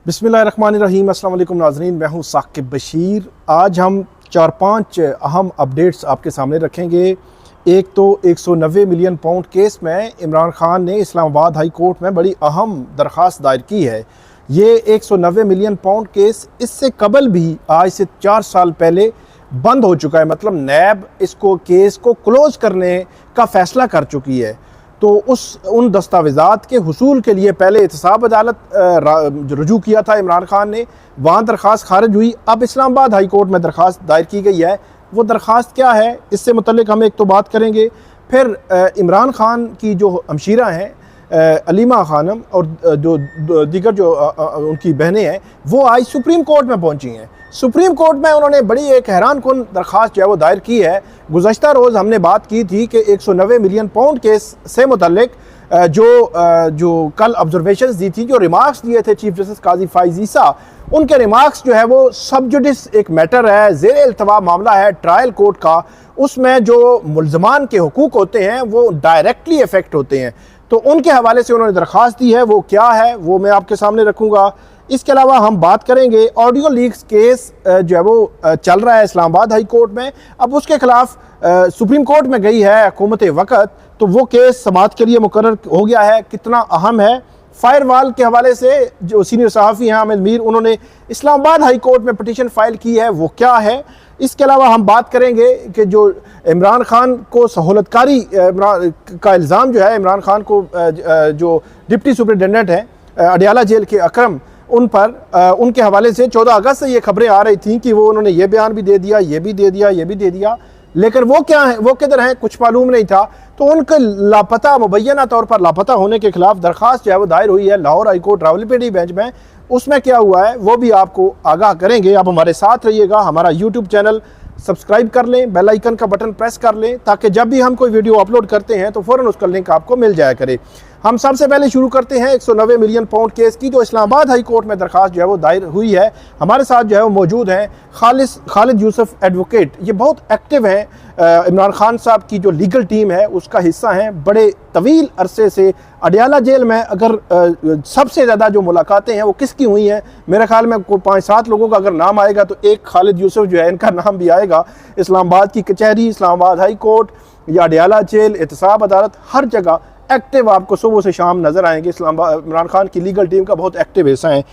बिस्मिल्लाहिर्रहमानिर्रहीम। अस्सलाम वालेकुम नाज़रीन, मैं हूँ साकिब बशीर। आज हम 4-5 अहम अपडेट्स आपके सामने रखेंगे। एक तो 190 मिलियन पाउंड केस में इमरान खान ने इस्लामाबाद हाई कोर्ट में बड़ी अहम दरख्वास्त दायर की है। ये 190 मिलियन पाउंड केस इससे कबल भी आज से 4 साल पहले बंद हो चुका है, मतलब नैब इसको केस को क्लोज़ करने का फ़ैसला कर चुकी है। तो उन दस्तावेज़ात के हुसूल के लिए पहले एहतसाब अदालत रुजू किया था इमरान खान ने, वहाँ दरख्वास्त खारिज हुई। अब इस्लामाबाद हाई कोर्ट में दरख्वास्त दायर की गई है। वो दरख्वास्त क्या है, इससे मुतल्लिक हम एक तो बात करेंगे। फिर इमरान खान की जो हमशीरा हैं अलीमा खानम और जो दीगर जो उनकी बहनें हैं, वो आज सुप्रीम कोर्ट में पहुंची हैं। सुप्रीम कोर्ट में उन्होंने बड़ी एक हैरान कुन दरख्वास्त जो है वो दायर की है। गुज़श्ता रोज़ हमने बात की थी कि 190 मिलियन पाउंड केस से मुतल्लिक जो कल ऑब्जर्वेशंस दी थी, जो रिमार्क्स दिए थे चीफ जस्टिस काजी फाइज ईसा, उनके रिमार्क्स जो है वो सब जुडिस एक मैटर है, ज़ेर इल्तवा मामला है ट्रायल कोर्ट का। उसमें जो मुल्ज़मान के हुकूक होते हैं वो डायरेक्टली इफ़ेक्ट होते हैं। तो उनके हवाले से उन्होंने दरख्वास्त दी है। वो क्या है वो मैं आपके सामने रखूँगा। इसके अलावा हम बात करेंगे ऑडियो लीक्स केस जो है वो चल रहा है इस्लामाबाद हाई कोर्ट में। अब उसके खिलाफ सुप्रीम कोर्ट में गई है हुकूमत वक़्त, तो वो केस समाअत के लिए मुकर्रर हो गया है। कितना अहम है, फायरवाल के हवाले से जो सीनियर सहाफ़ी हैं आमिर मीर, उन्होंने इस्लामाबाद हाई कोर्ट में पिटीशन फाइल की है, वो क्या है। इसके अलावा हम बात करेंगे कि जो इमरान खान को सहूलतकारी का इल्ज़ाम जो है, इमरान खान को जो डिप्टी सुपरिटेंडेंट हैं अडियाला जेल के अकरम, उन पर उनके हवाले से 14 अगस्त से ये खबरें आ रही थी कि वो उन्होंने ये बयान भी दे दिया, ये भी दे दिया, ये भी दे दिया, लेकिन वो क्या है, वो किधर हैं, कुछ मालूम नहीं था। तो उनके लापता, मुबैना तौर पर लापता होने के खिलाफ दरख्वास्त जो है वो दायर हुई है Lahore high court Rawalpindi bench में। उसमें क्या हुआ है वो भी आपको आगाह करेंगे। आप हमारे साथ रहिएगा। हमारा यूट्यूब चैनल सब्सक्राइब कर लें, बेल आइकन का बटन प्रेस कर लें, ताकि जब भी हम कोई वीडियो अपलोड करते हैं तो फ़ौरन उसका लिंक आपको मिल जाया करे। हम सबसे पहले शुरू करते हैं 190 मिलियन पाउंड केस की, जो इस्लामाबाद हाई कोर्ट में दरख्वास्त जो है वो दायर हुई है। हमारे साथ जो है वो मौजूद हैं खालिद यूसुफ एडवोकेट। ये बहुत एक्टिव हैं, इमरान खान साहब की जो लीगल टीम है उसका हिस्सा हैं। बड़े तवील अरसे से अडियाला जेल में अगर सबसे ज़्यादा जो मुलाकातें हैं वो किसकी हुई हैं, मेरे ख्याल में कोई 5-7 लोगों का अगर नाम आएगा तो एक खालिद यूसुफ जो है इनका नाम भी आएगा। इस्लामाबाद की कचहरी, इस्लामाबाद हाई कोर्ट या अडियाला जेल, एहतसाब अदालत, हर जगह एक्टिव आपको सुबह से शाम नजर आएंगे। इमरान खान की लीगल टीम का बहुत एक्टिव हिस्सा है।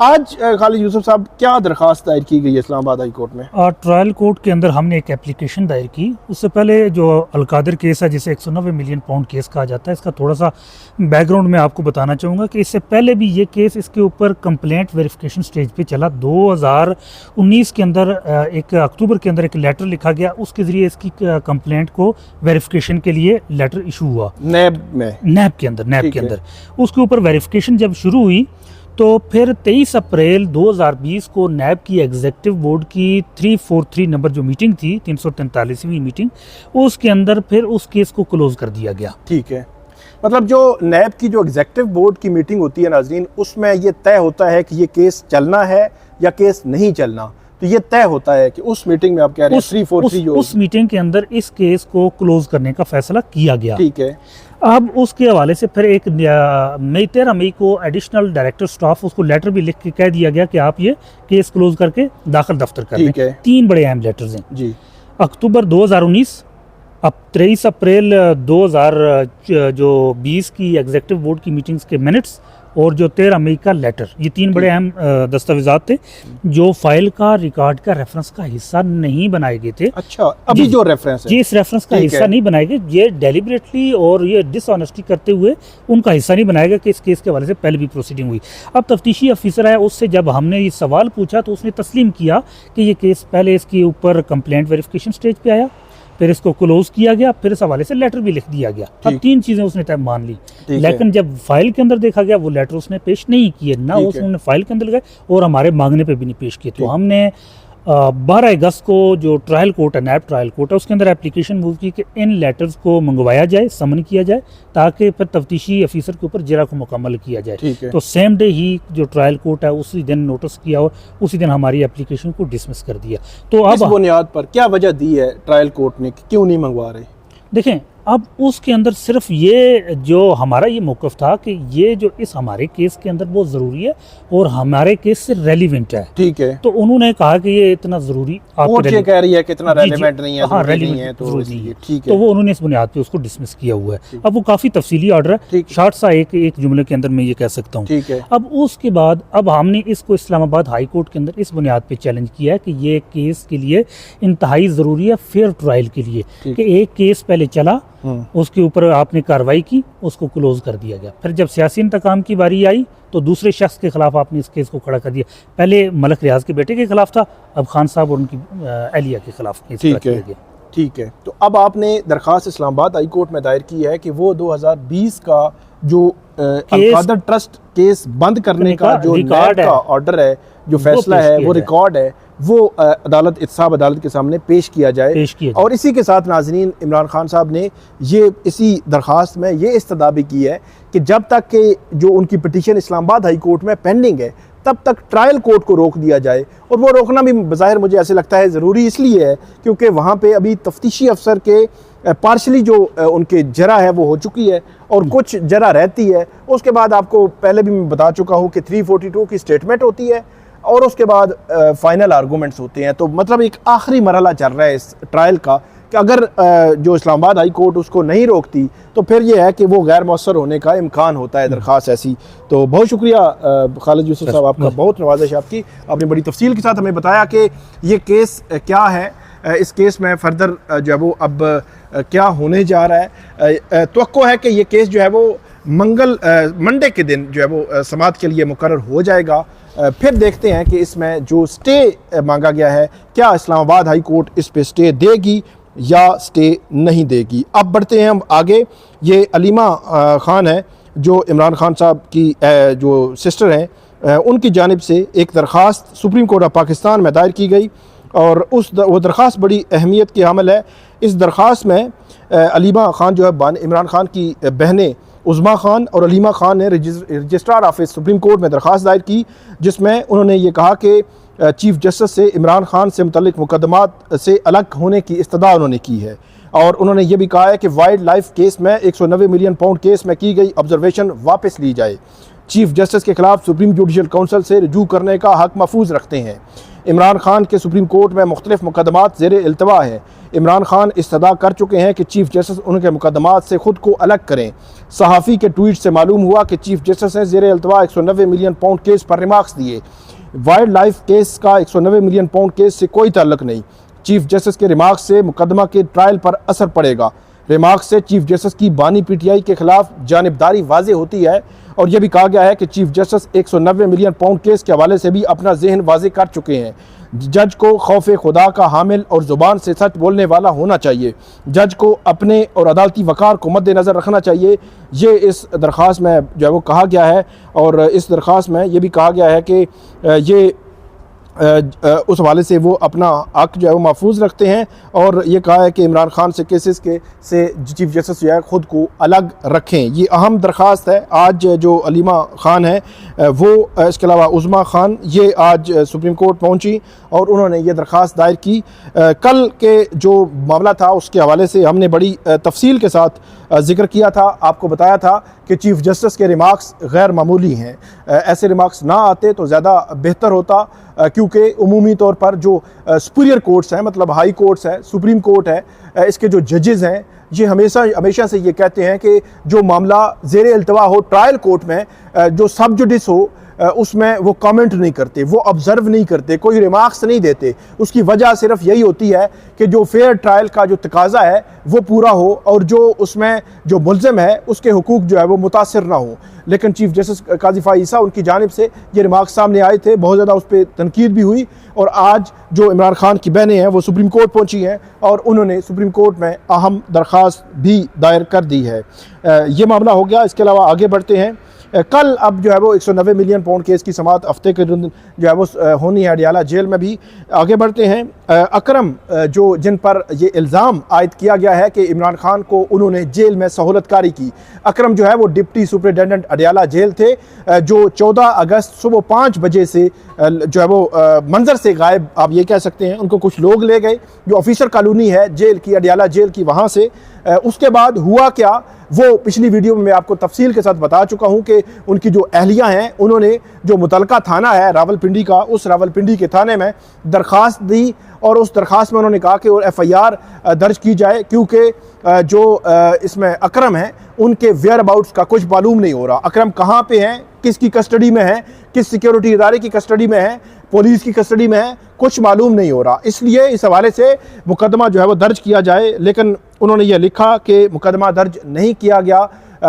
आज खालिद यूसुफ साहब, क्या दरख्वास्त दायर की गई है इस्लामाबाद हाई कोर्ट में? ट्रायल कोर्ट के अंदर हमने एक एप्लीकेशन दायर की। उससे पहले जो अलकादर केस है, जिसे 190 मिलियन पाउंड केस कहा जाता है, इसका थोड़ा सा बैकग्राउंड में आपको बताना चाहूँगा कि इससे पहले भी ये केस इसके ऊपर कंप्लेंट वेरिफिकेशन स्टेज पे चला। 2019 के अंदर एक अक्टूबर के अंदर एक लेटर लिखा गया, उसके ज़रिए इसकी कंप्लेंट को वेरिफिकेशन के लिए लेटर इशू हुआ नैब के अंदर। उसके ऊपर वेरिफिकेशन जब शुरू हुई तो फिर 23 अप्रैल 2020 को नैब की एग्जीक्यूटिव बोर्ड की 343 नंबर जो मीटिंग थी, 343वीं मीटिंग, उसके अंदर फिर उस केस को क्लोज कर दिया गया। ठीक है, मतलब जो नैब की जो एग्जीक्यूटिव बोर्ड की मीटिंग होती है नाज़रीन, उसमें ये तय होता है कि ये केस चलना है या केस नहीं चलना। तो ये तय होता है कि उस मीटिंग में आप कह रहे हैं 343 उस मीटिंग के अंदर इस केस को क्लोज करने का फैसला किया गया। ठीक है। अब उसके हवाले से फिर एक मई 13 मई को एडिशनल डायरेक्टर स्टाफ, उसको लेटर भी लिख के कह दिया गया कि आप ये केस क्लोज करके दाखिल दफ्तर कर दें। 3 बड़े अहम लेटर्स हैं जी। अक्टूबर 2019, अब 23 अप्रैल 2020 की एग्जीक्यूटिव बोर्ड की मीटिंग्स के मिनट्स और जो 13 मई का लेटर, ये 3 बड़े अहम दस्तावेजात थे जो फाइल का रिकॉर्ड का रेफरेंस का हिस्सा नहीं बनाए गए थे। अच्छा, अभी जो रेफरेंस है, जी, इस रेफरेंस का हिस्सा नहीं बनाए गए। ये डेलिबरेटली और ये डिसऑनेस्टी करते हुए उनका हिस्सा नहीं बनाया गया कि इस केस के हवाले से पहले भी प्रोसीडिंग हुई। अब तफ्तीशी अफसर है, उससे जब हमने ये सवाल पूछा तो उसने तस्लीम किया कि ये केस पहले इसके ऊपर कंप्लेंट वेरिफिकेशन स्टेज पे आया, फिर इसको क्लोज किया गया, फिर इस हवाले से लेटर भी लिख दिया गया। अब 3 चीज़ें उसने तय मान ली, लेकिन जब फाइल के अंदर देखा गया वो लेटर उसने पेश नहीं किए, ना उसने फाइल के अंदर लगाए और हमारे मांगने पे भी नहीं पेश किए। तो हमने 12 अगस्त को जो ट्रायल कोर्ट है, नैब ट्रायल कोर्ट है, उसके अंदर एप्लीकेशन मूव की कि इन लेटर्स को मंगवाया जाए, समन किया जाए, ताकि फिर तफ्तीशी अफसर के ऊपर जरा को मुकम्मल किया जाए। तो सेम डे ही जो ट्रायल कोर्ट है उसी दिन नोटिस किया और उसी दिन हमारी एप्लीकेशन को डिसमिस कर दिया। तो अब इस बुनियाद पर क्या वजह दी है ट्रायल कोर्ट ने, क्यों नहीं मंगवा रहे? देखें, अब उसके अंदर सिर्फ ये जो हमारा ये मौक़िफ़ था कि ये जो इस हमारे केस के अंदर बहुत ज़रूरी है और हमारे केस से रेलिवेंट है। ठीक है, तो उन्होंने कहा कि ये इतना ज़रूरी कोर्ट ये कह रही है कि इतना जी, जी, रेलेवेंट नहीं है, हाँ, ज़रूरी नहीं relevant है, तो ज़रूरी इसलिए नहीं है। ठीक तो है। वो उन्होंने इस बुनियाद पे उसको डिसमिस किया हुआ है। अब वो काफ़ी तफसीली ऑर्डर है, ठीक। शॉर्ट सा एक जुमले के अंदर मैं ये कह सकता हूँ। ठीक है, अब उसके बाद अब हमने इसको इस्लामाबाद हाई कोर्ट के अंदर इस बुनियाद पे चैलेंज किया है कि ये केस के लिए इंतहाई ज़रूरी है फेयर ट्रायल के लिए, ठीक। कि एक केस पहले चला, उसके ऊपर आपने कार्रवाई की, उसको क्लोज कर दिया गया। फिर जब सियासी इंतकाम की बारी आई तो दूसरे शख्स के खिलाफ आपने इस केस को खड़ा कर दिया। पहले मलक रियाज के बेटे के खिलाफ था, अब खान साहब और उनकी अहलिया के खिलाफ केस खड़ा ठीक है, किया गया। ठीक है। तो अब आपने दरख्वास्त इस्लामाबाद हाई कोर्ट में दायर की है कि वो 2020 का जो अलकादर ट्रस्ट केस बंद करने का जो रिकॉर्ड नैब का ऑर्डर है, जो फैसला पेश है, किया वो जाए। रिकॉर्ड है, वो अदालत इत्साब अदालत के सामने पेश किया जाए। पेश किया जाए। और इसी के साथ नाजरीन, इमरान खान साहब ने ये इसी दरख्वास्त में ये इस्तदा भी की है कि जब तक कि जो उनकी पिटीशन इस्लामाबाद हाई कोर्ट में पेंडिंग है, तब तक ट्रायल कोर्ट को रोक दिया जाए। और वो रोकना भी बज़ाहिर मुझे ऐसे लगता है ज़रूरी इसलिए है क्योंकि वहाँ पे अभी तफ्तीशी अफसर के पार्शली जो उनके जरा है वो हो चुकी है और कुछ जरा रहती है। उसके बाद आपको पहले भी मैं बता चुका हूँ कि 342 की स्टेटमेंट होती है और उसके बाद फाइनल आर्गूमेंट्स होते हैं। तो मतलब एक आखिरी मरहला चल रहा है इस ट्रायल का कि अगर जो इस्लामाबाद हाई कोर्ट उसको नहीं रोकती तो फिर ये है कि वो गैर मौसर होने का इम्कान होता है दरख्वास्त ऐसी। तो बहुत शुक्रिया खालिद यूसुफ साहब, आपका बहुत नवाजिश आपकी। आपने बड़ी तफसील के साथ हमें बताया कि ये केस क्या है, इस केस में फर्दर जो है वो अब क्या होने जा रहा है। तवक्को है कि ये केस जो है वो मंडे के दिन जो है वो समाअत के लिए मुकर्रर हो जाएगा। फिर देखते हैं कि इसमें जो स्टे मांगा गया है, क्या इस्लामाबाद हाई कोर्ट इस पे स्टे देगी या स्टे नहीं देगी। अब बढ़ते हैं हम आगे। ये अलीमा खान है जो इमरान खान साहब की जो सिस्टर हैं, उनकी जानिब से एक दरख्वास्त सुप्रीम कोर्ट ऑफ पाकिस्तान में दायर की गई और वो दरख्वास्त बड़ी अहमियत की हामिल है। इस दरख्वास्त में अलीमा खान जो है इमरान खान की बहनें उज़मा खान और अलीमा खान ने रजिस्ट्रार ऑफिस सुप्रीम कोर्ट में दरख्वास्त दायर की, जिसमें उन्होंने ये कहा कि चीफ जस्टिस से इमरान खान से मुतल्लिक मुकदमात से अलग होने की इस्तदा उन्होंने की है। और उन्होंने ये भी कहा है कि वाइल्ड लाइफ केस में 190 मिलियन पाउंड केस में की गई ऑब्जर्वेशन वापस ली जाए। चीफ जस्टिस के खिलाफ सुप्रीम जुडिशल काउंसिल से रजू करने का हक महफूज रखते हैं। इमरान खान के सुप्रीम कोर्ट में मुख्तलिफ मुकदमात ज़ेर इल्तवा है। इमरान खान इस्तदा कर चुके हैं कि चीफ जस्टिस उनके मुकदमात से ख़ुद को अलग करें। सहाफ़ी के ट्वीट से मालूम हुआ कि चीफ जस्टिस ने ज़ेर इल्तवा 190 मिलियन पाउंड केस पर रिमार्क्स दिए। वाइल्ड लाइफ केस का 190 मिलियन पाउंड केस से कोई ताल्लुक नहीं। चीफ जस्टिस के रिमार्क्स से मुकदमा के ट्रायल पर असर पड़ेगा। रिमार्क्स से चीफ जस्टिस की बानी पीटीआई के खिलाफ जानिबदारी वाज़े होती है। और यह भी कहा गया है कि chief justice 190 million pound case के हवाले से भी अपना जहन वाज़े कर चुके हैं। जज को खौफ खुदा का हामिल और ज़ुबान से सच बोलने वाला होना चाहिए। जज को अपने और अदालती वक़ार को मद्देनज़र रखना चाहिए। ये इस दरख्वास्त में जो है वो कहा गया है। और इस दरख्वास्त में ये भी कहा गया है कि ये उस हवाले से वो अपना हक जो है वो महफूज रखते हैं। और ये कहा है कि इमरान खान से केसेस के से चीफ जस्टिस जो है ख़ुद को अलग रखें। ये अहम दरख्वास्त है। आज जो अलीमा खान है वो, इसके अलावा उज़मा खान, ये आज सुप्रीम कोर्ट पहुंची और उन्होंने ये दरख्वास्त दायर की। कल के जो मामला था उसके हवाले से हमने बड़ी तफसील के साथ जिक्र किया था, आपको बताया था कि चीफ जस्टिस के रिमार्क्स गैर मामूली हैं। ऐसे रिमार्क्स ना आते तो ज़्यादा बेहतर होता, क्योंकि उमूमी तौर पर जो सुपीरियर कोर्ट्स हैं, मतलब हाई कोर्ट्स है, सुप्रीम कोर्ट है, इसके जो जजेज़ हैं ये हमेशा से ये कहते हैं कि जो मामला ज़ेर इल्तवा हो ट्रायल कोर्ट में, जो सब जुडिस हो उसमें वो कमेंट नहीं करते, वो ऑब्ज़र्व नहीं करते, कोई रिमार्क्स नहीं देते। उसकी वजह सिर्फ यही होती है कि जो फेयर ट्रायल का जो तकाजा है वो पूरा हो और जो उसमें जो मुल्ज़िम है उसके हुकूक जो है वो मुतासिर ना हो। लेकिन चीफ जस्टिस काजी फ़ाइज़ ईसा, उनकी जानिब से ये रिमार्क्स सामने आए थे, बहुत ज़्यादा उस पर तनकीद भी हुई। और आज जो इमरान खान की बहनें हैं वो सुप्रीम कोर्ट पहुँची हैं और उन्होंने सुप्रीम कोर्ट में अहम दरख्वास्त भी दायर कर दी है। ये मामला हो गया। इसके अलावा आगे बढ़ते हैं। कल अब जो है वो 190 मिलियन पाउंड केस की समाअत हफ्ते के दिन जो है वो होनी है अडियाला जेल में भी। आगे बढ़ते हैं, अकरम जो जिन पर ये इल्ज़ाम आयद किया गया है कि इमरान खान को उन्होंने जेल में सहूलतकारी की। अकरम जो है वो डिप्टी सुपरिटेंडेंट अडियाला जेल थे, जो 14 अगस्त सुबह 5 बजे से जो है वो मंजर से गायब आप ये कह सकते हैं। उनको कुछ लोग ले गए, जो ऑफिसर कॉलोनी है जेल की, अडियाला जेल की, वहाँ से। उसके बाद हुआ क्या वो पिछली वीडियो में मैं आपको तफसील के साथ बता चुका हूं कि उनकी जो अहलिया हैं उन्होंने जो मुतलका थाना है रावलपिंडी का, उस रावलपिंडी के थाने में दरख्वास्त दी और उस दरख्वास्त में उन्होंने कहा कि FIR दर्ज की जाए, क्योंकि जो इसमें अकरम है उनके वेयर अबाउट्स का कुछ मालूम नहीं हो रहा। अकरम कहाँ पे हैं, किसकी कस्टडी में है, किस सिक्योरिटी इदारे की कस्टडी में है, पुलिस की कस्टडी में है, कुछ मालूम नहीं हो रहा। इसलिए इस हवाले से मुकदमा जो है वो दर्ज किया जाए, लेकिन उन्होंने ये लिखा कि मुकदमा दर्ज नहीं किया गया।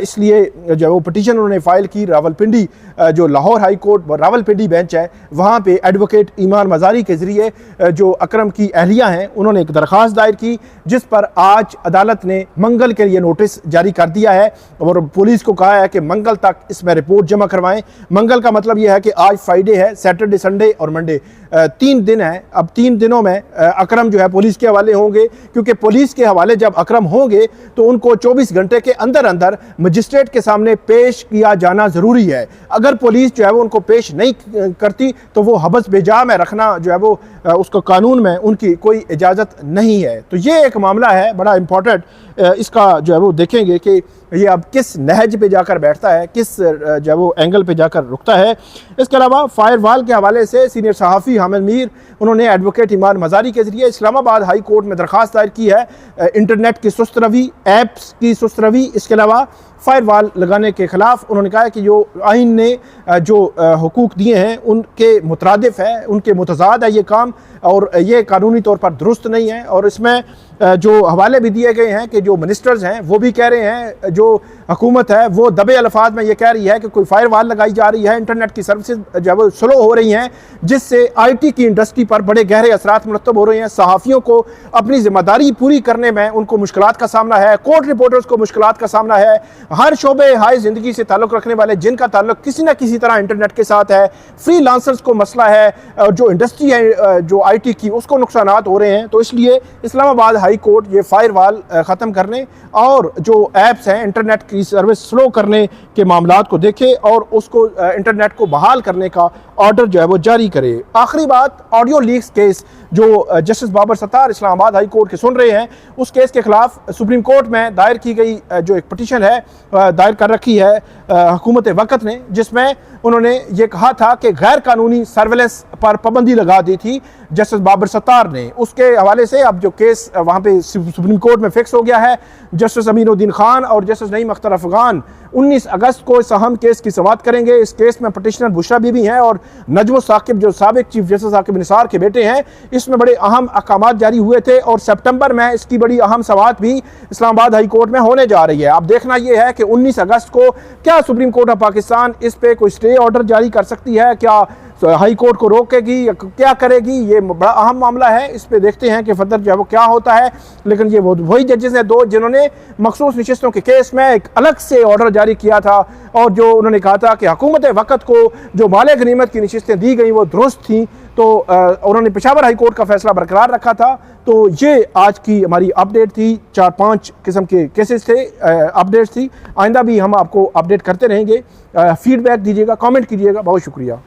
इसलिए जो है वो पटिशन उन्होंने फ़ाइल की रावलपिंडी, जो Lahore high court Rawalpindi bench है वहाँ पे एडवोकेट ईमान मज़ारी के ज़रिए जो अकरम की अहलिया हैं उन्होंने एक दरख्वास्त दायर की, जिस पर आज अदालत ने मंगल के लिए नोटिस जारी कर दिया है और पुलिस को कहा है कि मंगल तक इसमें रिपोर्ट जमा करवाएं। मंगल का मतलब यह है कि आज फ्राइडे है, सैटरडे, संडे और मंडे, 3 दिन है। अब 3 दिनों में अकरम जो है पुलिस के हवाले होंगे, क्योंकि पुलिस के हवाले जब अकरम होंगे तो उनको 24 घंटे के अंदर अंदर मजिस्ट्रेट के सामने पेश किया जाना ज़रूरी है। अगर पुलिस जो है वो उनको पेश नहीं करती तो वो हबस बेजा में रखना जो है वो उसको कानून में उनकी कोई इजाज़त नहीं है। तो ये एक मामला है बड़ा इम्पोर्टेंट, इसका जो है वो देखेंगे कि ये अब किस नहज पे जाकर बैठता है, किस जो है वो एंगल पे जाकर रुकता है। इसके अलावा फायरवॉल के हवाले से सीनियर सहाफ़ी हामिद मीर उन्होंने एडवोकेट ईमान मज़ारी के ज़रिए इस्लामाबाद हाई कोर्ट में दरख्वास्त दायर की है, इंटरनेट की सुस्त रवी, ऐप्स की सुस्त रवी, इसके अलावा फायरवॉल लगाने के ख़िलाफ़। उन्होंने कहा है कि जो आइन ने जो हुकूक दिए हैं उनके मुतरादिफ है, उनके मुतज़ाद है ये काम, और ये कानूनी तौर पर दुरुस्त नहीं है। और इसमें जो हवाले भी दिए गए हैं कि जो मिनिस्टर्स हैं वो भी कह रहे हैं, जो हुकूमत है वो दबे अल्फाज में ये कह रही है कि कोई फायरवॉल लगाई जा रही है, इंटरनेट की सर्विसेज जो है वो स्लो हो रही हैं, जिससे IT की इंडस्ट्री पर बड़े गहरे असरात मुरतब हो रहे हैं। सहाफ़ियों को अपनी जिम्मेदारी पूरी करने में उनको मुश्किलात का सामना है, कोर्ट रिपोर्टर्स को मुश्किलात का सामना है, हर शोबे हाय ज़िंदगी से ताल्लुक़ रखने वाले जिनका ताल्लुक़ किसी न किसी तरह इंटरनेट के साथ है, फ्री लांसर्स को मसला है, और जो इंडस्ट्री है जो IT की उसको नुकसानात हो रहे हैं। तो इसलिए इस्लामाबाद हाई कोर्ट ये फायरवॉल ख़त्म करने और जो ऐप्स हैं इंटरनेट की सर्विस स्लो करने के मामलात को देखे और उसको इंटरनेट को बहाल करने का ऑर्डर जो है वो जारी करे। आखिरी बात, ऑडियो लीक्स केस जो justice Babar Sattar Islamabad high court के सुन रहे हैं, उस केस के खिलाफ सुप्रीम कोर्ट में दायर की गई जो एक पटिशन है दायर कर रखी है हुकूमत वक़्त ने, जिसमें उन्होंने ये कहा था कि गैर कानूनी सर्वेलेंस पर पाबंदी लगा दी थी जस्टिस बाबर सत्तार ने। उसके हवाले से अब जो केस वहाँ पे सुप्रीम कोर्ट में फिक्स हो गया है। जस्टिस अमीनुद्दीन खान और जस्टिस नईम अख्तर अफगान 19 अगस्त को इस अहम केस की समाअत करेंगे। इस केस में पटिशनर बुशरा बीबी हैं और नजमो साकिब जो साबिक चीफ जस्टिस साकिब निसार के बेटे हैं। इसमें बड़े अहम अहकामात जारी हुए थे और सितंबर में इसकी बड़ी अहम समाअत भी इस्लामाबाद हाई कोर्ट में होने जा रही है। अब देखना यह है कि 19 अगस्त को क्या सुप्रीम कोर्ट ऑफ पाकिस्तान इस पे कोई स्टे ऑर्डर जारी कर सकती है, क्या हाई कोर्ट को रोकेगी या क्या करेगी। ये बड़ा अहम मामला है, इस पे देखते हैं कि फर्दर जो है वो क्या होता है। लेकिन ये वही जजेस हैं दो जिन्होंने मखसूस नशिस्तों के केस में एक अलग से ऑर्डर जारी किया था और जो उन्होंने कहा था कि हुकूमत वक़्त को जो माले गनीमत की नशिस्तें दी गई वो दुरुस्त थी। तो उन्होंने पेशावर हाई कोर्ट का फैसला बरकरार रखा था। तो ये आज की हमारी अपडेट थी, 4-5 किस्म के केसेस थे, अपडेट्स थी। आइंदा भी हम आपको अपडेट करते रहेंगे। फीडबैक दीजिएगा, कमेंट कीजिएगा। बहुत शुक्रिया।